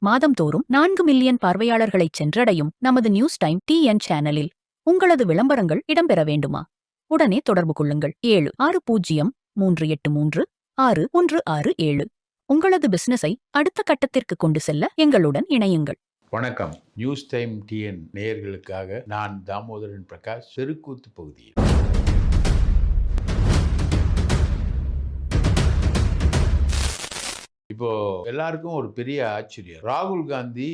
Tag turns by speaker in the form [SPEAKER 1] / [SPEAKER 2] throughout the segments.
[SPEAKER 1] மாதம்தோறும் 4 million பார்வையாளர்களைச் சென்றடையும் நமது news time TN சேனலில் உங்களது விளம்பரங்கள் இடம்பெற வேண்டுமா? உடனே தொடர்பு கொள்ளுங்கள். 7603836167. உங்களது பிசினஸை அடுத்த கட்டத்திற்கு கொண்டு செல்ல எங்களுடன் இணையுங்கள்.
[SPEAKER 2] வணக்கம். நியூஸ் டைம் டிஎன் நேயர்களுக்காக நான் தாமோதரன் பிரகாஷ், செருக்கூத்து பகுதியில். இப்போ எல்லாருக்கும் ஒரு பெரிய ஆச்சரியம். ராகுல் காந்தி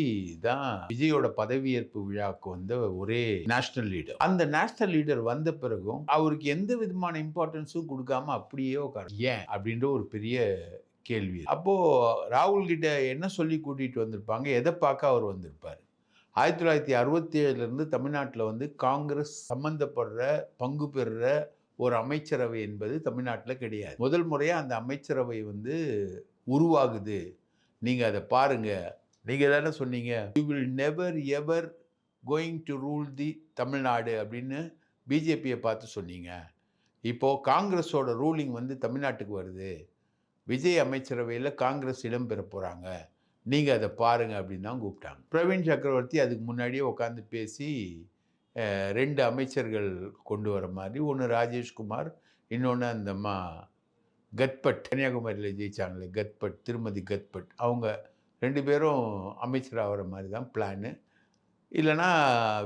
[SPEAKER 2] தான் விஜயோட பதவியேற்பு விழாவுக்கு வந்த ஒரே நேஷனல் லீடர். அந்த நேஷனல் லீடர் வந்த பிறகும் அவருக்கு எந்த விதமான இம்பார்ட்டன்ஸும் கொடுக்காம அப்படியே உட்காரு. ஏன் அப்படின்ற ஒரு பெரிய கேள்வி. அப்போ ராகுல் கிட்ட என்ன சொல்லி கூட்டிட்டு வந்திருப்பாங்க, எதை பார்க்க அவர் வந்திருப்பாரு? 1967 தமிழ்நாட்டில் வந்து காங்கிரஸ் சம்பந்தப்படுற பங்கு பெறுற ஒரு அமைச்சரவை என்பது தமிழ்நாட்டில் கிடையாது. முதல் முறையாக அந்த அமைச்சரவை வந்து உருவாகுது. நீங்கள் அதை பாருங்க. நீங்கள் தானே சொன்னீங்க, you will never ever going to rule தி தமிழ்நாடு அப்படின்னு பிஜேபியை பார்த்து சொன்னீங்க. இப்போது காங்கிரஸோட ரூலிங் வந்து தமிழ்நாட்டுக்கு வருது. விஜய் அமைச்சரவையில் காங்கிரஸ் இடம் பெற போகிறாங்க, நீங்கள் அதை பாருங்கள் அப்படின்னு தான் கூப்பிட்டாங்க. பிரவீன் சக்கரவர்த்தி அதுக்கு முன்னாடியே உட்காந்து பேசி 2 அமைச்சர்கள் கொண்டு வர மாதிரி, ஒன்று ராஜேஷ்குமார், இன்னொன்று அந்த அம்மா கத்பட், கன்னியாகுமரியில் ஜெயிச்சாங்களே கத்பட், திருமதி கத்பட், அவங்க 2 பேரும் அமைச்சர் ஆகிற மாதிரி தான் பிளானு. இல்லைனா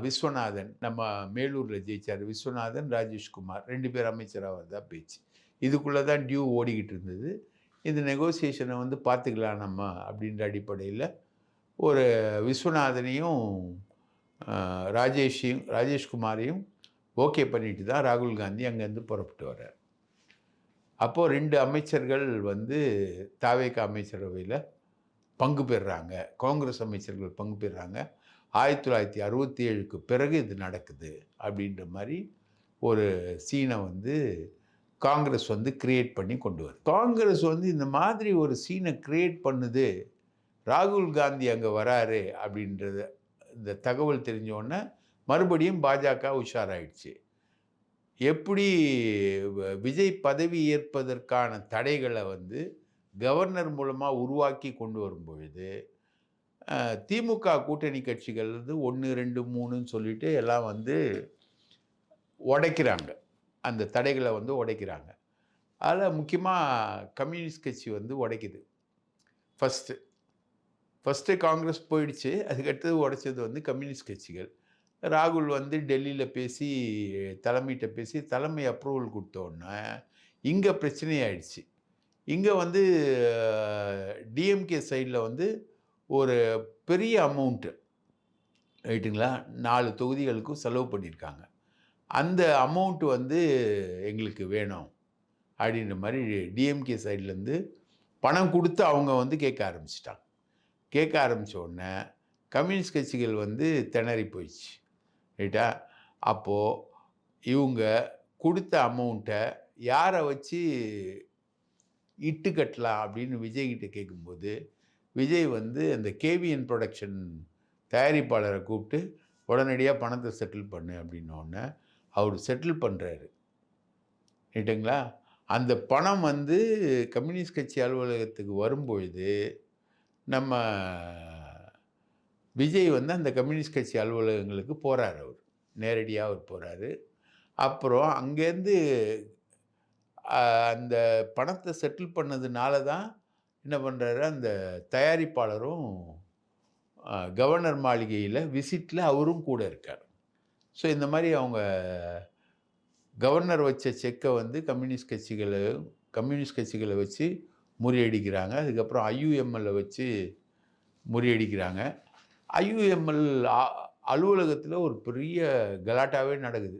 [SPEAKER 2] விஸ்வநாதன், நம்ம மேலூரில் ஜெயிச்சார் விஸ்வநாதன், ராஜேஷ்குமார் 2 பேர் அமைச்சர் ஆகிறதா பேச்சு. இதுக்குள்ளே தான் டியூ ஓடிக்கிட்டு இருந்தது. இந்த நெகோசியேஷனை வந்து பார்த்துக்கலாம் நம்ம அப்படின்ற அடிப்படையில் ஒரு விஸ்வநாதனையும் ராஜேஷ்குமாரையும் ஓகே பண்ணிட்டு தான் ராகுல் காந்தி அங்கேருந்து புறப்பட்டு வர்றார். அப்போது 2 அமைச்சர்கள் வந்து தாவேகா அமைச்சரவையில் பங்கு பெறுறாங்க, காங்கிரஸ் அமைச்சர்கள் பங்கு பெறுறாங்க. 1967க்கு பிறகு இது நடக்குது அப்படின்ற மாதிரி ஒரு சீனை வந்து காங்கிரஸ் வந்து கிரியேட் பண்ணி கொண்டு வருது. காங்கிரஸ் வந்து இந்த மாதிரி ஒரு சீனை கிரியேட் பண்ணுது, ராகுல் காந்தி அங்கே வராரு அப்படின்றது இந்த தகவல் தெரிஞ்சோடனே மறுபடியும் பாஜக உஷாராயிடுச்சு. எப்படி விஜய் பதவி ஏற்பதற்கான தடைகளை வந்து கவர்னர் மூலமாக உருவாக்கி கொண்டு வரும் பொழுது திமுக கூட்டணி கட்சிகள் வந்து 1, 2, 3ன்னு சொல்லிட்டு எல்லாம் வந்து உடைக்கிறாங்க, அந்த தடைகளை வந்து உடைக்கிறாங்க. அதில் முக்கியமாக கம்யூனிஸ்ட் கட்சி வந்து உடைக்குது. ஃபஸ்ட்டு காங்கிரஸ் போயிடுச்சு, அதுக்கடுத்தது உடைச்சது வந்து கம்யூனிஸ்ட் கட்சிகள். ராகுல் வந்து டெல்லியில் பேசி தலைமையிட்ட பேசி தலைமை அப்ரூவல் கொடுத்தோன்னே இங்கே பிரச்சனையாயிடுச்சு. இங்கே வந்து டிஎம்கே சைடில் வந்து ஒரு பெரிய அமௌண்ட்டு, ரைட்டுங்களா, 4 தொகுதிகளுக்கும் செலவு பண்ணியிருக்காங்க. அந்த அமௌண்ட்டு வந்து எங்களுக்கு வேணும் அப்படின்ற மாதிரி டிஎம்கே சைட்லேருந்து பணம் கொடுத்து அவங்க வந்து கேட்க ஆரம்பிச்சிட்டாங்க. கேட்க ஆரம்பித்த உடனே கம்யூனிஸ்ட் கட்சிகள் வந்து திணறி போயிடுச்சு, ரைட்டா. அப்போது இவங்க கொடுத்த அமௌண்ட்டை யாரை வச்சு இட்டு கட்டலாம் அப்படின்னு விஜய்கிட்ட கேட்கும்போது, விஜய் வந்து அந்த கேவிஎன் ப்ரொடக்ஷன் தயாரிப்பாளரை கூப்பிட்டு உடனடியாக பணத்தை செட்டில் பண்ணு அப்படின்னோடனே அவர் செட்டில் பண்ணுறாரு, ரைட்டுங்களா. அந்த பணம் வந்து கம்யூனிஸ்ட் கட்சி அலுவலகத்துக்கு வரும்பொழுது நம்ம விஜய் வந்து அந்த கம்யூனிஸ்ட் கட்சி அலுவலகங்களுக்கு போகிறார். அவர் நேரடியாக அவர் போகிறாரு. அப்புறம் அங்கேருந்து அந்த பணத்தை செட்டில் பண்ணதுனால தான் என்ன பண்ணுறாரு, அந்த தயாரிப்பாளரும் கவர்னர் மாளிகையில் விசிட்டில் அவரும் கூட இருக்கார். ஸோ இந்த மாதிரி அவங்க கவர்னர் வச்ச செக்கை வந்து கம்யூனிஸ்ட் கட்சிகளை வச்சு முறியடிக்கிறாங்க. அதுக்கப்புறம் ஐயுஎம்எல்லை வச்சு முறியடிக்கிறாங்க. ஐயுஎம்எல் அலுவலகத்தில் ஒரு பெரிய கலாட்டாவே நடக்குது.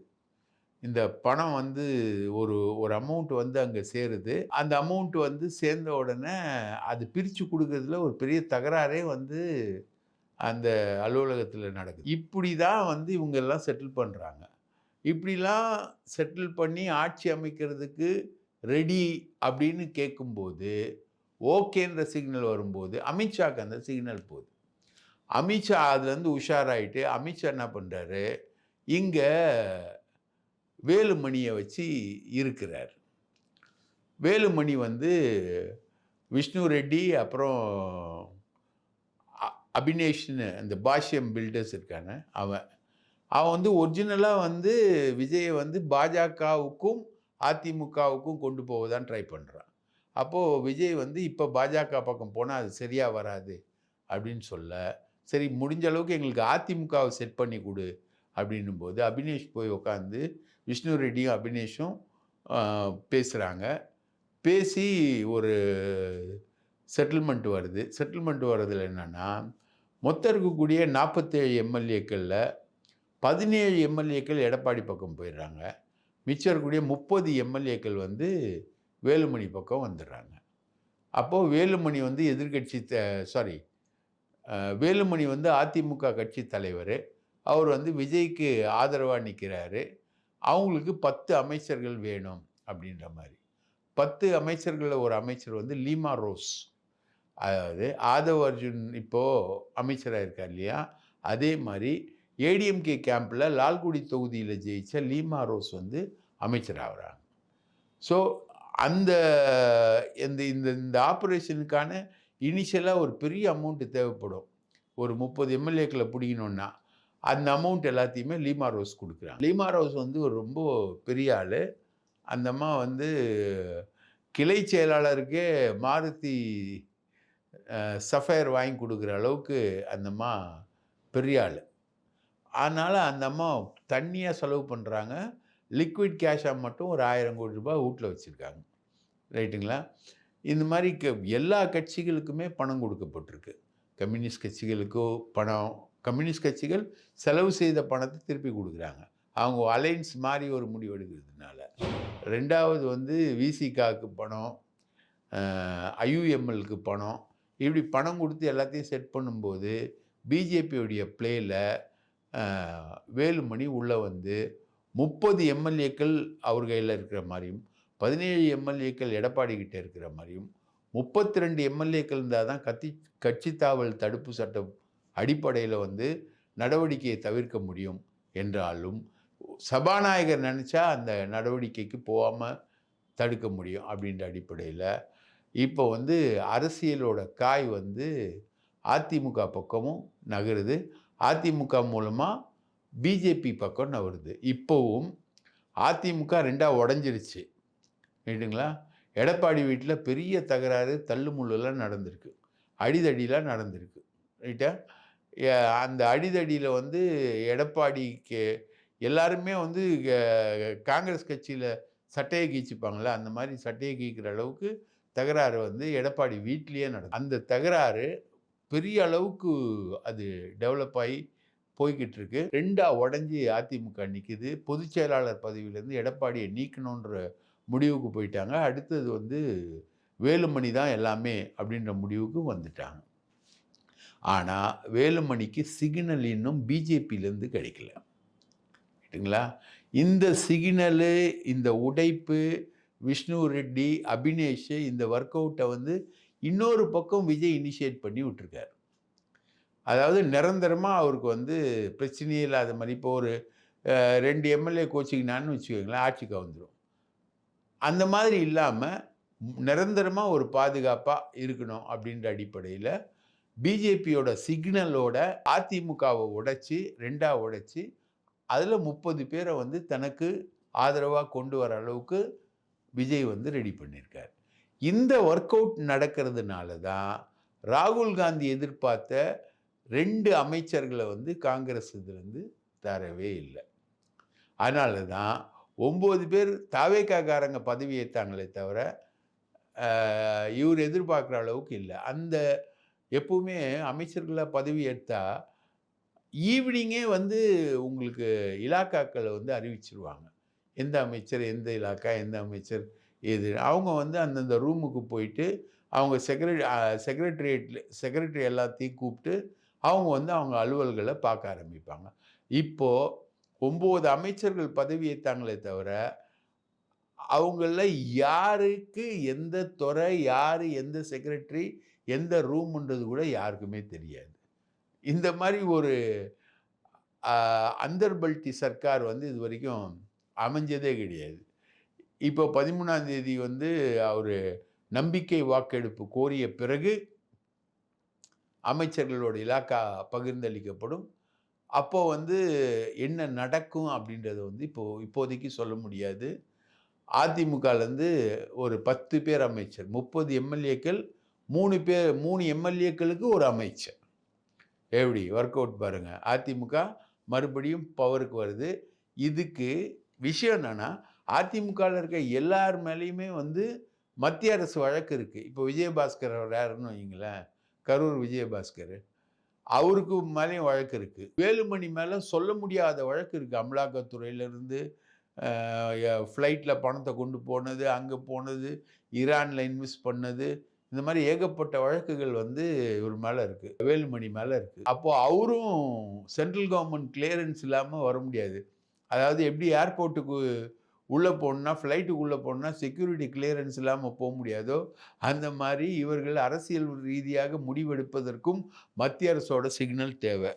[SPEAKER 2] இந்த பணம் வந்து ஒரு அமௌண்ட் வந்து அங்கே சேருது. அந்த அமௌண்ட் வந்து சேர்ந்த உடனே அது பிரித்து கொடுக்கறதுல ஒரு பெரிய தகராறே வந்து அந்த அலுவலகத்தில் நடக்குது. இப்படி தான் வந்து இவங்கெல்லாம் செட்டில் பண்ணுறாங்க. இப்படிலாம் செட்டில் பண்ணி ஆட்சி அமைக்கிறதுக்கு ரெடி அப்படின்னு கேட்கும்போது, ஓகேன்ற சிக்னல் வரும்போது அமித்ஷாக்கு அந்த சிக்னல் போகுது. அமித்ஷா அதுலேருந்து உஷாராயிட்டு அமித்ஷா என்ன பண்ணுறாரு, இங்கே வேலுமணியை வச்சு இருக்கிறார். வேலுமணி வந்து விஷ்ணு ரெட்டி அப்புறம் அபினேஷ்னு அந்த பாஷ்யம் பில்டர்ஸ் இருக்காங்க அவன். அவன் வந்து ஒரிஜினலாக வந்து விஜயை வந்து பாஜகவுக்கும் அதிமுகவுக்கும் கொண்டு போக தான் ட்ரை பண்ணுறான். அப்போது விஜய் வந்து இப்போ பாஜக பக்கம் போனால் அது சரியாக வராது அப்படின்னு சொல்ல, சரி முடிஞ்ச அளவுக்கு எங்களுக்கு அதிமுகவை செட் பண்ணி கொடு அப்படின்னும் போது அபினேஷ் போய் உட்காந்து விஷ்ணு ரெட்டியும் அபினேஷும் பேசுகிறாங்க. பேசி ஒரு செட்டில்மெண்ட் வருது. செட்டில்மெண்ட் வர்றதுல என்னென்னா, மொத்தம் இருக்கக்கூடிய 47 எம்எல்ஏக்களில் 17 எம்எல்ஏக்கள் எடப்பாடி பக்கம் போயிடுறாங்க. மிச்சம் இருக்கக்கூடிய 30 எம்எல்ஏக்கள் வந்து வேலுமணி பக்கம் வந்துடுறாங்க. அப்போது வேலுமணி வந்து எதிர்கட்சி வேலுமணி வந்து அதிமுக கட்சி தலைவர். அவர் வந்து விஜய்க்கு ஆதரவாக நிற்கிறாரு. அவங்களுக்கு 10 அமைச்சர்கள் வேணும் அப்படின்ற மாதிரி. 10 அமைச்சர்களில் ஒரு அமைச்சர் வந்து லீமா ரோஸ். அதாவது ஆதவ் அர்ஜுன் இப்போது அமைச்சராக இருக்கார் இல்லையா, அதே மாதிரி ஏடிஎம்கே கேம்பில் லால்குடி தொகுதியில் ஜெயித்த லீமா ரோஸ் வந்து அமைச்சராகிறாங்க. ஸோ அந்த இந்த இந்த இந்த ஆப்ரேஷனுக்கான இனிஷியலாக ஒரு பெரிய அமௌண்ட்டு தேவைப்படும். ஒரு 30 எம்எல்ஏக்களை பிடிக்கணுன்னா அந்த அமௌண்ட் எல்லாத்தையுமே லீமா ரோஸ் கொடுக்குறாங்க. லீமா ரோஸ் வந்து ஒரு ரொம்ப பெரிய ஆள். அந்த அம்மா வந்து கிளை செயலாளருக்கே மாருதி சஃபயர் வாங்கி கொடுக்குற அளவுக்கு அந்த அம்மா பெரிய ஆள். அதனால் அந்த அம்மா தண்ணியாக செலவு பண்ணுறாங்க. லிக்விட் கேஷாக மட்டும் ஒரு 1000 கோடி ரூபாய் வீட்டில் வச்சுருக்காங்க. ரைட்டுங்களா? இந்த மாதிரி எல்லா கட்சிகளுக்குமே பணம் கொடுக்கப்பட்டிருக்கு. கம்யூனிஸ்ட் கட்சிகளுக்கோ பணம், கம்யூனிஸ்ட் கட்சிகள் செலவு செய்த பணத்தை திருப்பி கொடுக்குறாங்க. அவங்க அலைன்ஸ் மாதிரி ஒரு முடிவு எடுக்கிறதுனால. 2வது வந்து விசிகாவுக்கு பணம், ஐயுஎம்எல்க்கு பணம், இப்படி பணம் கொடுத்து எல்லாத்தையும் செட் பண்ணும்போது பிஜேபியுடைய பிளேயில் வேலுமணி உள்ளே வந்து 30 எம்எல்ஏக்கள் அவர் கையில் இருக்கிற மாதிரியும், 17 எம்எல்ஏக்கள் எடப்பாடி கிட்டே இருக்கிற மாதிரியும், 32 எம்எல்ஏக்கள் இருந்தால் தான் கட்சி தாவல் தடுப்பு சட்டம் அடிப்படையில் வந்து நடவடிக்கையை தவிர்க்க முடியும் என்றாலும், சபாநாயகர் நினச்சா அந்த நடவடிக்கைக்கு போகாமல் தடுக்க முடியும் அப்படின்ற அடிப்படையில் இப்போ வந்து அரசியலோட காய் வந்து அதிமுக பக்கமும் நகருது. அதிமுக மூலமாக பிஜேபி பக்கம் நகருது. இப்போவும் அதிமுக 2ஆக உடஞ்சிருச்சு. ரைட்டுங்களா? எடப்பாடி வீட்டில் பெரிய தகராறு, தள்ளுமுள்ளெல்லாம் நடந்திருக்கு, அடிதடிலாம் நடந்திருக்கு. ரைட்டா? அந்த அடிதடியில் வந்து எடப்பாடிக்கு எல்லாருமே வந்து காங்கிரஸ் கட்சியில் சட்டையை கீச்சிப்பாங்களே, அந்த மாதிரி சட்டையை கீக்கிற அளவுக்கு தகராறு வந்து எடப்பாடி வீட்லேயே நடக்கும். அந்த தகராறு பெரிய அளவுக்கு அது டெவலப் ஆகி போய்கிட்டு இருக்கு. 2ஆக உடஞ்சி அதிமுக நிற்கிது. பொதுச் செயலாளர் பதவியிலேருந்து எடப்பாடியை நீக்கணுன்ற முடிவுக்கு போயிட்டாங்க. அடுத்தது வந்து வேலுமணி தான் எல்லாமே அப்படின்ற முடிவுக்கு வந்துட்டாங்க. ஆனால் வேலுமணிக்கு சிக்னல் இன்னும் பிஜேபியிலேருந்து கிடைக்கல. ரைட்டுங்களா? இந்த சிக்னலு, இந்த உடைப்பு, விஷ்ணு ரெட்டி, அபினேஷ் இந்த ஒர்க் அவுட்டை வந்து இன்னொரு பக்கம் விஜய் இனிஷியேட் பண்ணி விட்டுருக்காரு. அதாவது நிரந்தரமாக அவருக்கு வந்து பிரச்சனையே இல்லாத மாதிரி, இப்போ ஒரு 2 எம்எல்ஏ கோச்சிக்கினான்னு வச்சுக்கோங்களேன், ஆட்சிக்கு வந்துடும். அந்த மாதிரி இல்லாமல் நிரந்தரமாக ஒரு பாதுகாப்பாக இருக்கணும் அப்படின்ற அடிப்படையில் பிஜேபியோட சிக்னலோட அதிமுகவை உடைச்சி 2ஆக உடைச்சி அதில் 30 பேரை வந்து தனக்கு ஆதரவாக கொண்டு வர அளவுக்கு விஜய் வந்து ரெடி பண்ணியிருக்கார். இந்த ஒர்க் அவுட் நடக்கிறதுனால தான் ராகுல் காந்தி எதிர்பார்த்த 2 அமைச்சர்களை வந்து காங்கிரஸ் இதுலேருந்து தரவே இல்லை. அதனால தான் 9 பேர் தாவேக்காக்காரங்க பதவி ஏற்றாங்களே தவிர இவர் எதிர்பார்க்குற அளவுக்கு இல்லை. அந்த எப்பவுமே அமைச்சர்களாக பதவி எடுத்தால் ஈவினிங்கே வந்து உங்களுக்கு இலாக்காக்களை வந்து அறிவிச்சிருவாங்க. எந்த அமைச்சர், எந்த இலாக்கா, எந்த அமைச்சர் எது. அவங்க வந்து அந்தந்த ரூமுக்கு போயிட்டு அவங்க செக்ரட்டரி எல்லாத்தையும் கூப்பிட்டு அவங்க வந்து அவங்க அலுவல்களை பார்க்க ஆரம்பிப்பாங்க. இப்போது 9 அமைச்சர்கள் பதவி ஏற்றாங்களே தவிர அவங்களில் யாருக்கு எந்த துறை, யார் எந்த செக்ரட்டரி, எந்த ரூம்ன்றது கூட யாருக்குமே தெரியாது. இந்த மாதிரி ஒரு அந்தர்பல்ட்டி சர்க்கார் வந்து இது வரைக்கும் அமைஞ்சதே கிடையாது. இப்போ 13ஆம் தேதி வந்து அவர் நம்பிக்கை வாக்கெடுப்பு கோரிய பிறகு அமைச்சர்களோட இலாக்கா பகிர்ந்தளிக்கப்படும். அப்போ வந்து என்ன நடக்கும் அப்படின்றத வந்து இப்போதைக்கு சொல்ல முடியாது. அதிமுகலேருந்து ஒரு 10 பேர் அமைச்சர், 30 எம்எல்ஏக்கள், 3 எம்எல்ஏக்களுக்கு ஒரு அமைச்சர். எப்படி ஒர்க் அவுட் பாருங்க. அதிமுக மறுபடியும் பவருக்கு வருது. இதுக்கு விஷயம் என்னன்னா, அதிமுகல இருக்க எல்லார் மேலயுமே வந்து மத்திய அரசு வழக்கு இருக்கு. இப்போ விஜயபாஸ்கர் யாருன்னு வையுங்களேன், கரூர் விஜயபாஸ்கர். அவருக்கு மேலயும் வழக்கு இருக்கு. வேலுமணி மேல சொல்ல முடியாத வழக்கு இருக்கு. அமலாக்கத்துறையிலிருந்து ஃப்ளைட்ல பணத்த கொண்டு போனது, அங்க போனது, ஈரான்ல இன்வெஸ்ட் பண்ணது, இந்த மாரி ஏகப்பட்ட வழக்குகள் வந்து இவர் மேல இருக்கு. வேலுமணி மேல இருக்கு. அப்போ அவரும் சென்ட்ரல் கவர்ன்மென்ட் கிளியரன்ஸ் இல்லாம வர முடியாது. அதாவது எப்படி ஏர்போர்ட்டுக்கு உள்ள போணும்னா, ஃப்ளைட்டுக்கு உள்ள போணும்னா செக்யூரிட்டி கிளியரன்ஸ் இல்லாம முடியாதோ, அந்த மாரி இவர்கள் அரசியல் ரீதியாக முடிவெடுப்பதற்கும் மத்திய அரசோட சிக்னல் தேவை.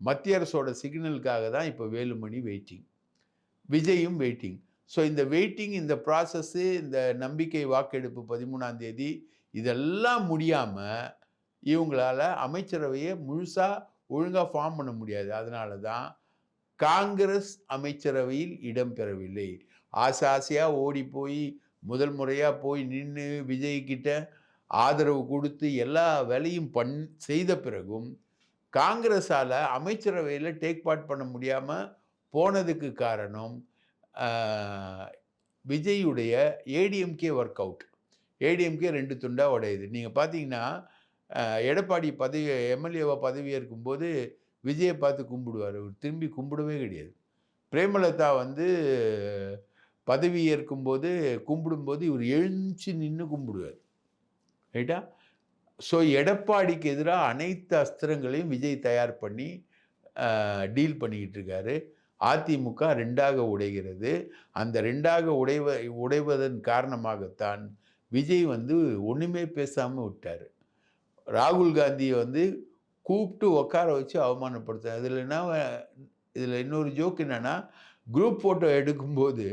[SPEAKER 2] மத்திய அரசோட சிக்னலுக்காக தான் இப்ப வேலுமணி வெயிட்டிங். விஜயும் வெயிட்டிங். ஸோ இந்த வெயிட்டிங், இந்த ப்ராசஸ்ஸு, இந்த நம்பிக்கை வாக்கெடுப்பு 13ஆம் தேதி இதெல்லாம் முடியாம இவங்களால அமைச்சரவைய முழுசா ஒழுங்கா ஃபார்ம் பண்ண முடியாது. அதனால தான் காங்கிரஸ் அமைச்சரவையில் இடம் பெறவில்லை. ஆசையா ஓடி போய் முதல் முறையா போய் நின்னு விஜய் கிட்ட ஆதரவு குடுத்து எல்லா வேலையும் செய்த பிறகும் காங்கிரஸால அமைச்சரவையில டேக் பார்ட் பண்ண முடியாம போனதுக்கு காரணம் விஜயுடைய ஏடிஎம்கே ஒர்க் அவுட். ஏடிஎம்கே 2 துண்டா உடையுது. நீங்க பார்த்தீங்கன்னா, எடப்பாடி எம்எல்ஏவா பதவி ஏற்கும்போது விஜய பார்த்து கும்பிடுவாரு. அவர் திரும்பி கும்பிடவே கிடையாது. பிரேமலதா வந்து பதவி ஏற்கும்போது கும்பிடும்போது இவர் எழுந்துச்சு நின்னு கும்பிடுவார். ரைட்டா? ஸோ எடப்பாடிக்கு எதிரா அனைத்து அஸ்திரங்களையும் விஜய் தயார் பண்ணி டீல் பண்ணிக்கிட்டு இருக்காரு. அதிமுக 2ஆக உடைகிறது. அந்த 2ஆக உடைவதன் காரணமாகத்தான் விஜய் வந்து ஒண்ணுமே பேசாம விட்டாரு. ராகுல் காந்திய வந்து கூப்பிட்டு உட்கார வச்சு அவமானப்படுத்தாரு. இதுல இன்னொரு ஜோக் என்னன்னா, குரூப் போட்டோ எடுக்கும்போது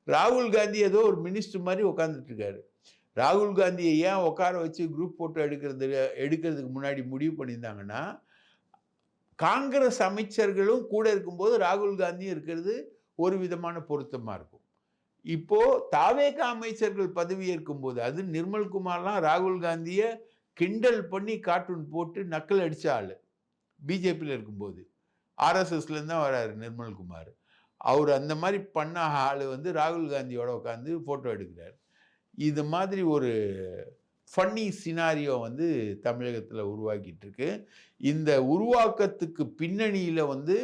[SPEAKER 2] ராகுல் காந்தி ஏதோ ஒரு மினிஸ்டர் மாதிரி உட்கார்ந்துட்டு இருக்காரு. ராகுல் காந்தியை ஏன் உட்கார வச்சு குரூப் போட்டோ எடுக்கிறதுக்கு முன்னாடி முடிவு பண்ணியிருந்தாங்கன்னா, காங்கிரஸ் அமைச்சர்களும் கூட இருக்கும்போது ராகுல் காந்தியும் இருக்கிறது ஒரு விதமான பொருத்தமா இருக்கும். இப்போ தாவேகா அமைச்சர்கள் பதவி ஏற்கும்போது, அது நிர்மல்குமார்லாம் ராகுல் காந்திய கிண்டல் பண்ணி கார்ட்டூன் போட்டு நக்கல் அடிச்ச ஆளு. பிஜேபியில இருக்கும்போது. ஆர்எஸ்எஸ்லேருந்து தான் வராரு நிர்மல்குமார். அவர் அந்த மாதிரி பண்ண ஆளு வந்து ராகுல் காந்தியோட உட்காந்து போட்டோ எடுக்கிறார். இது மாதிரி ஒரு ஃபன்னி சினாரியோ வந்து தமிழகத்தில் உருவாக்கிட்டு இருக்கு. இந்த உருவாக்கத்துக்கு பின்னணியில் வந்து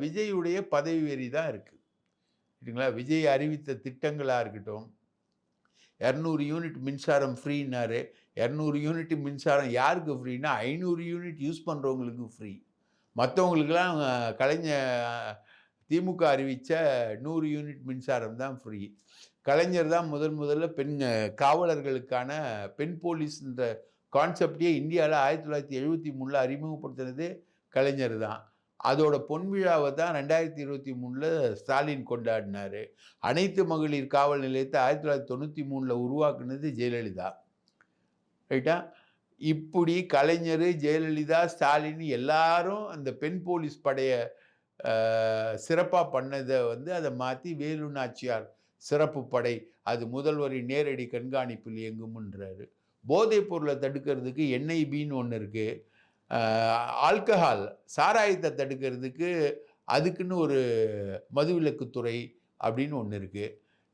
[SPEAKER 2] விஜயுடைய பதவி வெறி தான் இருக்கு. சரிங்களா? விஜய் அறிவித்த திட்டங்களாக இருக்கட்டும், 200 யூனிட் மின்சாரம் ஃப்ரீன்னாரு. 200 யூனிட் மின்சாரம் யாருக்கு ஃப்ரீன்னா, 500 யூனிட் யூஸ் பண்ணுறவங்களுக்கு ஃப்ரீ. மற்றவங்களுக்கெல்லாம் திமுக அறிவித்த 100 யூனிட் மின்சாரம் தான் ஃப்ரீ. கலைஞர் தான் முதல்ல காவலர்களுக்கான பெண் போலீஸ்ன்ற கான்செப்டே இந்தியாவில் 1973 அறிமுகப்படுத்தினது கலைஞர் தான். அதோட பொன் விழாவை தான் 2023 ஸ்டாலின் கொண்டாடினாரு. அனைத்து மகளிர் காவல் நிலையத்தை 1993 உருவாக்குனது ஜெயலலிதா. ரைட்டா? இப்படி கலைஞர், ஜெயலலிதா, ஸ்டாலின் எல்லாரும் அந்த பெண் போலீஸ் படைய சிறப்பாக பண்ணதை வந்து அதை மாற்றி வேலு நாச்சியார் சிறப்பு படை, அது முதல்வரின் நேரடி கண்காணிப்பில் இயங்கும்ன்றாரு. போதைப் பொருளை தடுக்கிறதுக்கு என்ஐபின்னு ஒன்று இருக்கு. ஆல்கஹால் சாராயத்தை தடுக்கிறதுக்கு அதுக்குன்னு ஒரு மதுவிலக்குத்துறை அப்படின்னு ஒன்று இருக்கு.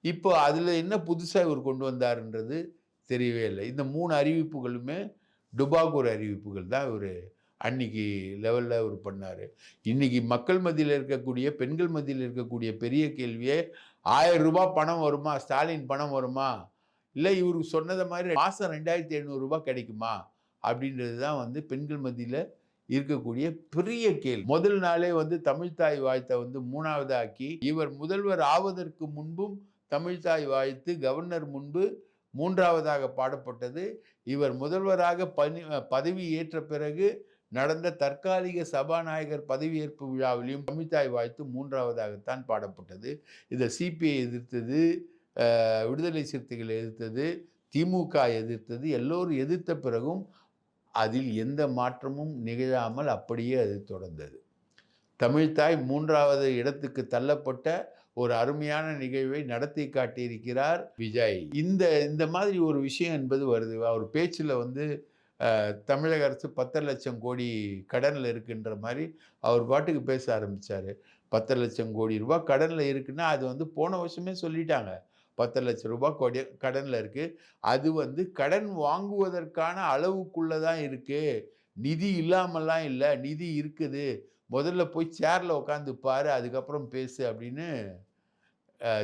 [SPEAKER 2] இப்போ அதில் என்ன புதுசாக இவர் கொண்டு வந்தாருன்றது தெரியவே இல்லை. இந்த 3 அறிவிப்புகளுமே டுபாகூர் அறிவிப்புகள் தான் இவர் அன்னைக்கு லெவலில் இவர் பண்ணார். இன்னைக்கு மக்கள் மத்தியில் இருக்கக்கூடிய, பெண்கள் மத்தியில் இருக்கக்கூடிய பெரிய கேள்வியே, 1000 ரூபாய் பணம் வருமா, ஸ்டாலின் பணம் வருமா, இல்லை இவருக்கு சொன்னதை மாதிரி மாதம் 2700 ரூபாய் கிடைக்குமா அப்படின்றது தான் வந்து பெண்கள் மத்தியில் இருக்கக்கூடிய பெரிய கேள்வி. முதல் நாளே வந்து தமிழ்தாய் வாழ்த்தை வந்து 3வது ஆக்கி, இவர் முதல்வர் ஆவதற்கு முன்பும் தமிழ்தாய் வாழ்த்து கவர்னர் முன்பு 3வதாக பாடப்பட்டது. இவர் முதல்வராக பதவி ஏற்ற பிறகு நடந்த தற்காலிக சபாநாயகர் பதவியேற்பு விழாவிலும் தமிழ்தாய் வாழ்த்து 3வதாகத்தான் பாடப்பட்டது. இதை சிபிஐ எதிர்த்தது, விடுதலை சிறுத்தைகள் எதிர்த்தது, திமுக எதிர்த்தது. எல்லோரும் எதிர்த்த பிறகும் அதில் எந்த மாற்றமும் நிகழாமல் அப்படியே அது தொடர்ந்தது. தமிழ்த்தாய் 3வது இடத்துக்கு தள்ளப்பட்ட ஒரு அருமையான நிகழ்வை நடத்தி காட்டியிருக்கிறார் விஜய். இந்த இந்த மாதிரி ஒரு விஷயம் என்பது வருது. அவர் பேச்சுல வந்து தமிழக அரசு 10,00,000 கோடி கடன்ல இருக்குன்ற மாரி அவர் பாட்டுக்கு பேச ஆரம்பிச்சாரு. 10,00,000 கோடி ரூபாய் கடன்ல இருக்குன்னா, அது வந்து போன வருஷமே சொல்லிட்டாங்க. 10,00,000 ரூபாய் கடன்ல இருக்கு. அது வந்து கடன் வாங்குவதற்கான அளவுக்குள்ள தான் இருக்கு. நிதி இல்லாமல்லாம் இல்ல. நிதி இருக்குது. முதல்ல போய் சேர்ல உட்கார்ந்து பாரு. அதுக்கப்புறம் பேசு அப்படின்னு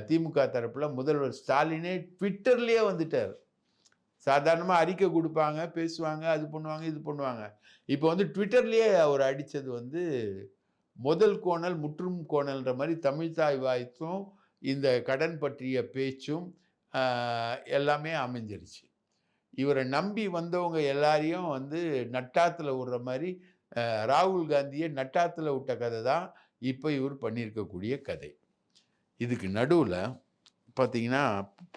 [SPEAKER 2] திமுக தரப்புல முதல்வர் ஸ்டாலினே ட்விட்டர்லயே வந்துட்டாரு. சாதாரணமா அறிக்கை குடுப்பாங்க, பேசுவாங்க, அது பண்ணுவாங்க, இது பண்ணுவாங்க. இப்ப வந்து ட்விட்டர்லயே அவர் அடிச்சது வந்து முதல் கோணல், முற்றும் கோணல்ன்ற மாரி தமிழ்த்தாய் வாழ்த்தும், இந்த கடன் பற்றிய பேச்சும் அ எல்லாமே அமைஞ்சிருச்சு. இவர நம்பி வந்தவங்க எல்லாரையும் வந்து நட்டாத்துல விடுற மாரி, ராகுல் காந்திய நட்டாத்துல விட்ட கதை தான் இப்ப இவர் பண்ணியிருக்கக்கூடிய கதை. இதுக்கு நடுவுல பார்த்தீங்கன்னா,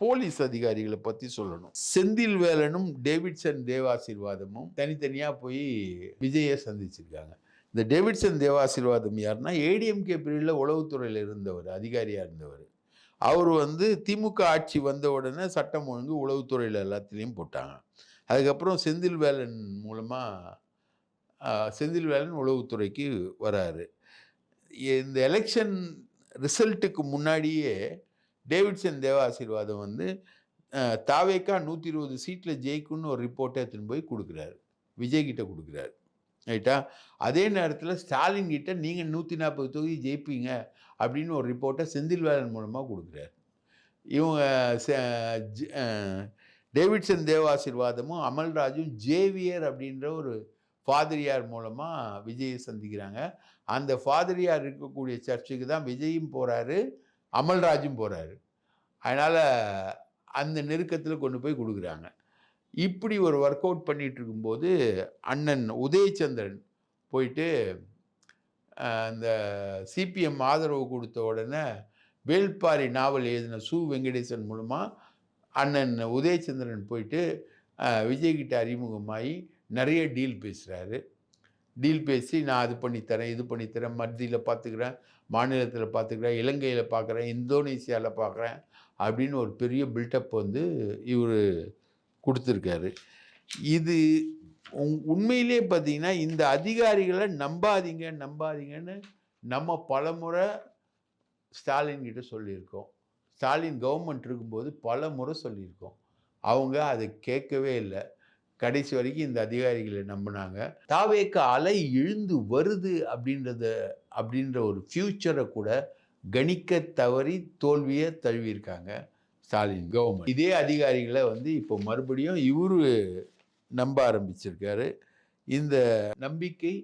[SPEAKER 2] போலீஸ் அதிகாரிகள பத்தி சொல்லணும். செந்தில்வேலனும், டேவிட்சன் தேவாசீர்வாதமும் தனித்தனியா போய் விஜய சந்திச்சிருக்காங்க. இந்த டேவிட்சன் தேவாசீர்வாதம் யாருன்னா, ஏடிஎம்கே பீரியட்ல உளவுத்துறையில இருந்தவர், அதிகாரியா இருந்தவர். அவரு வந்து திமுக ஆட்சி வந்த உடனே சட்டம் ஒழுங்கு உளவுத்துறையில எல்லாத்துலயும் போட்டாங்க. அதுக்கப்புறம் செந்தில்வேலன் மூலமா செந்தில்வேலன் உளவுத்துறைக்கு வராரு. இந்த எலெக்ஷன் ரிசல்ட்டுக்கு முன்னாடியே டேவிட்சன் தேவாசீர்வாதம் வந்து தாவேக்கா 120 சீட்ல ஜெயிக்கும்னு ஒரு ரிப்போர்ட்டை எடுத்துன்னு போய் கொடுக்குறாரு. விஜய் கிட்ட கொடுக்குறாரு. ரைட்டா? அதே நேரத்தில் ஸ்டாலின் கிட்ட நீங்கள் 140 தொகுதி ஜெயிப்பீங்க அப்படின்னு ஒரு ரிப்போர்ட்டை செந்தில்வேலன் மூலமாக கொடுக்குறாரு. இவங்க டேவிட்சன் தேவாசீர்வாதமும் அமல்ராஜும் ஜேவியர் அப்படின்ற ஒரு ஃபாதரியார் மூலமாக விஜயை சந்திக்கிறாங்க. அந்த ஃபாதரியார் இருக்கக்கூடிய சர்ச்சுக்கு தான் விஜயும் போகிறாரு, அமல்ராஜும் போகிறாரு. அதனால் அந்த நெருக்கத்தில் கொண்டு போய் கொடுக்குறாங்க. இப்படி ஒரு ஒர்க் அவுட் பண்ணிகிட்டு இருக்கும்போது அண்ணன் உதயச்சந்திரன் போயிட்டு அந்த சிபிஎம் ஆதரவு கொடுத்த உடனே வேள்பாரி நாவல் எழுதின சு. வெங்கடேசன் மூலமாக அண்ணன் உதயச்சந்திரன் போயிட்டு விஜய்கிட்ட அறிமுகமாகி நிறைய டீல் பேசுகிறாரு. டீல் பேசி நான் அது பண்ணித்தரேன், இது பண்ணித்தரேன், மத்தியில் பார்த்துக்கிறேன், மாநிலத்தில் பார்த்துக்கிறேன், இலங்கையில் பார்க்குறேன், இந்தோனேசியாவில் பார்க்குறேன் அப்படின்னு ஒரு பெரிய பில்டப் வந்து இவர் கொடுத்துருக்காரு. இது உண்மையிலே பார்த்தீங்கன்னா, இந்த அதிகாரிகளை நம்பாதீங்கன்னு நம்ம பலமுறை ஸ்டாலின் கிட்ட சொல்லியிருக்கோம். ஸ்டாலின் கவர்மெண்ட் இருக்கும்போது பல முறை சொல்லியிருக்கோம். அவங்க அதை கேட்கவே இல்லை. கடைசி வரைக்கும் இந்த அதிகாரிகளை நம்பினாங்க. தாவேக்கு அலை எழுந்து வருது அப்படின்ற ஒரு ஃபியூச்சரை கூட கணிக்க தவறி தோல்வியை தழுவியிருக்காங்க ஸ்டாலின் கவர்மெண்ட். இதே அதிகாரிகளை வந்து இப்போ மறுபடியும் இவரு நம்ப ஆரம்பிச்சிருக்காரு. இந்த நம்பிக்கை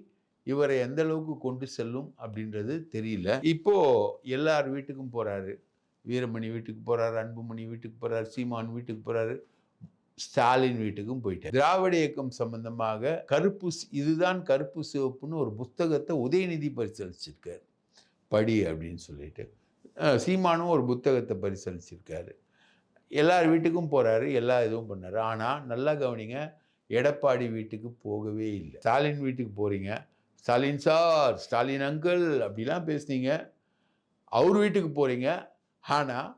[SPEAKER 2] இவரை எந்த அளவுக்கு கொண்டு செல்லும் அப்படின்றது தெரியல. இப்போ எல்லார் வீட்டுக்கும் போறாரு. வீரமணி வீட்டுக்கு போறாரு, அன்புமணி வீட்டுக்கு போறாரு, சீமான் வீட்டுக்கு போறாரு, ஸ்டாலின் வீட்டுக்கும் போயிட்டார். திராவிட இயக்கம் சம்பந்தமாக இதுதான் கருப்பு சிவப்புன்னு ஒரு புத்தகத்தை உதயநிதி பரிசளிச்சிருக்காரு. படி அப்படின்னு சொல்லிட்டு சீமானும் ஒரு புத்தகத்தை பரிசளிச்சிருக்காரு. எல்லார் வீட்டுக்கும் போறாரு, எல்லா இதுவும் பண்ணாரு. ஆனால் நல்லா கவனிங்க, எடப்பாடி வீட்டுக்கு போகவே இல்லை. ஸ்டாலின் வீட்டுக்கு போறீங்க, ஸ்டாலின் சார், ஸ்டாலின் அங்கிள் அப்படிலாம் பேசுனீங்க. அவர் வீட்டுக்கு போறீங்க, ஆனால்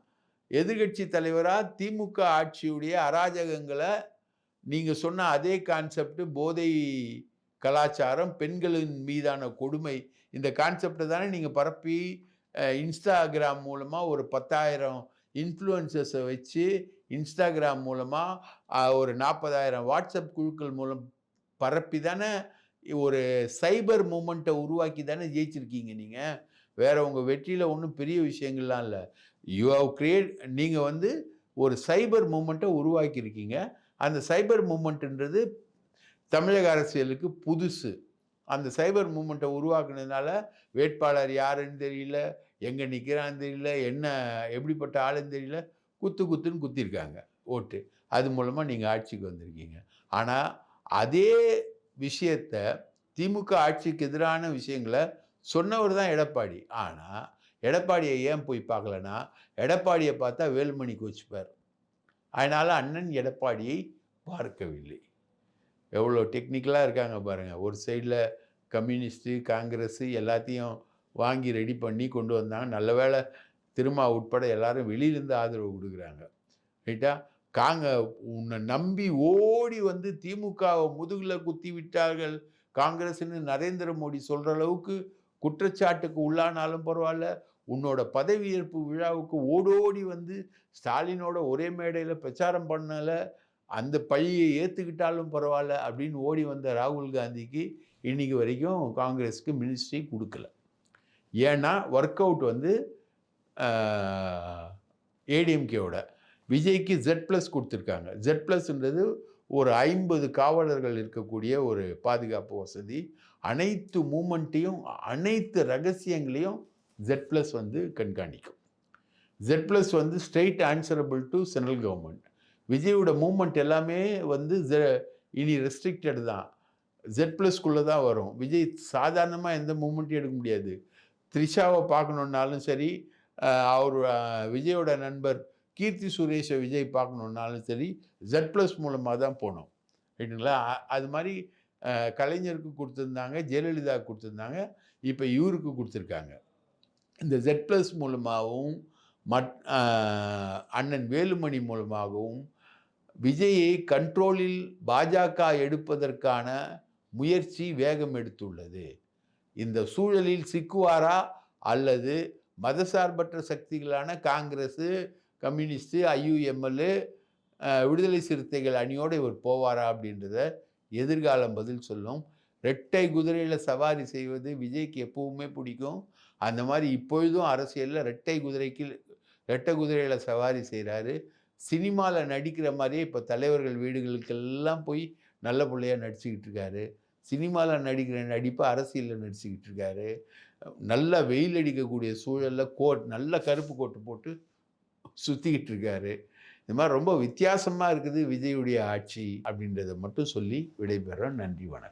[SPEAKER 2] எதிர்கட்சி தலைவராக திமுக ஆட்சியுடைய அராஜகங்களை நீங்கள் சொன்ன அதே கான்செப்ட், போதை கலாச்சாரம், பெண்களின் மீதான கொடுமை, இந்த கான்செப்டை தானே நீங்கள் பரப்பி இன்ஸ்டாகிராம் மூலமாக ஒரு 10,000 இன்ஃப்ளூயன்சர்ஸை வச்சு இன்ஸ்டாகிராம் மூலமாக ஒரு 40,000 வாட்ஸ்அப் குழுக்கள் மூலம் பரப்பி தானே ஒரு சைபர் மூமெண்ட்டை உருவாக்கி தானே ஜெயிச்சிருக்கீங்க நீங்கள். வேற உங்கள் வெற்றியில் ஒன்றும் பெரிய விஷயங்கள்லாம் இல்லை. யூ ஹவ் கிரியேட், நீங்கள் வந்து ஒரு சைபர் மூமெண்ட்டை உருவாக்கியிருக்கீங்க. அந்த சைபர் மூமெண்ட்டுன்றது தமிழக அரசியலுக்கு புதுசு. அந்த சைபர் மூமெண்ட்டை உருவாக்குனதுனால வேட்பாளர் யாருன்னு தெரியல, எங்கே நிற்கிறான்னு தெரியல, என்ன எப்படிப்பட்ட ஆளுன்னு தெரியல, குத்துன்னு குத்திருக்காங்க ஓட்டு. அது மூலமாக நீங்கள் ஆட்சிக்கு வந்திருக்கீங்க. ஆனால் அதே விஷயத்தை திமுக ஆட்சிக்கு எதிரான விஷயங்களை சொன்னவர் தான் எடப்பாடி. ஆனால் எடப்பாடியை ஏன் போய் பார்க்கலன்னா, எடப்பாடியை பார்த்தா வேலுமணி கோச்சுப்பார். அதனால் அண்ணன் எடப்பாடியை பார்க்கவில்லை. எவ்வளோ டெக்னிக்கலாக இருக்காங்க பாருங்கள். ஒரு சைடில் கம்யூனிஸ்ட்டு, காங்கிரஸு எல்லாத்தையும் வாங்கி ரெடி பண்ணி கொண்டு வந்தாங்க. நல்ல வேளை திருமா உட்பட எல்லாரும் வெளியிலேருந்து ஆதரவு குடுக்குறாங்க. ரைட்டா? காங்க உன்னை நம்பி ஓடி வந்து திமுகவை முதுகுல குத்தி விட்டார்கள் காங்கிரஸ்ன்னு நரேந்திர மோடி சொல்ற அளவுக்கு குற்றச்சாட்டுக்கு உள்ளானாலும் பரவாயில்ல, உன்னோட பதவியேற்பு விழாவுக்கு ஓடோடி வந்து ஸ்டாலினோட ஒரே மேடையில் பிரச்சாரம் பண்ணல, அந்த பழியை ஏற்றுக்கிட்டாலும் பரவாயில்ல அப்படின்னு ஓடி வந்த ராகுல் காந்திக்கு இன்னைக்கு வரைக்கும் காங்கிரஸுக்கு மினிஸ்ட்ரி கொடுக்கல. ஏன்னா ஒர்க் அவுட் வந்து ஏடிஎம்கேவோட விஜய்க்கு Z+ கொடுத்துருக்காங்க. Z+ன்றது ஒரு 50 காவலர்கள் இருக்கக்கூடிய ஒரு பாதுகாப்பு வசதி. அனைத்து மூமெண்ட்டையும் அனைத்து ரகசியங்களையும் Z+ வந்து கண்காணிக்கும். Z+ வந்து straight answerable to central government. விஜயோட மூமெண்ட் எல்லாமே வந்து இனி ரெஸ்ட்ரிக்டட் தான். Z+க்குள்ளே தான் வரும். விஜய் சாதாரணமாக எந்த மூமெண்ட்டையும் எடுக்க முடியாது. த்ரிஷாவை பார்க்கணுன்னாலும் சரி, அவர் விஜயோட நண்பர் கீர்த்தி சுரேஷை விஜய் பார்க்கணுன்னாலும் சரி, Z+ மூலமாக தான் போனோம். ரைட்டுங்களா? அது மாதிரி கலைஞருக்கு கொடுத்துருந்தாங்க, ஜெயலலிதா கொடுத்துருந்தாங்க, இப்போ இவருக்கு கொடுத்துருக்காங்க. இந்த Z+ மூலமாகவும் அண்ணன் வேலுமணி மூலமாகவும் விஜயை கண்ட்ரோலில் பாஜக எடுப்பதற்கான முயற்சி வேகம் எடுத்துள்ளது. இந்த சூழலில் சிக்குவாரா அல்லது மதசார்பற்ற சக்திகளான காங்கிரஸு, கம்யூனிஸ்ட்டு, IUML, விடுதலை சிறுத்தைகள் அணியோடு இவர் போவாரா அப்படின்றத எதிர்காலம் பதில் சொல்லும். ரெட்டை குதிரையில் சவாரி செய்வது விஜய்க்கு எப்பவுமே பிடிக்கும். அந்த மாதிரி இப்பொழுதும் அரசியலில் ரெட்டை குதிரையில் சவாரி செய்கிறாரு. சினிமாவில் நடிக்கிற மாதிரியே இப்போ தலைவர்கள் வீடுகளுக்கெல்லாம் போய் நல்ல பிள்ளையாக நடிச்சுக்கிட்டு இருக்காரு. சினிமாவில் நடிக்கிற நடிப்பை அரசியலில் நடிச்சுக்கிட்டு இருக்காரு. நல்லா வெயில் அடிக்கக்கூடிய சூழலில் நல்ல கருப்பு கோட்டு போட்டு சுற்றிக்கிட்டு இருக்காரு. இந்த மாதிரி ரொம்ப வித்தியாசமாக இருக்குது விஜயுடைய ஆட்சி அப்படின்றத மட்டும் சொல்லி விடைபெறோம். நன்றி, வணக்கம்.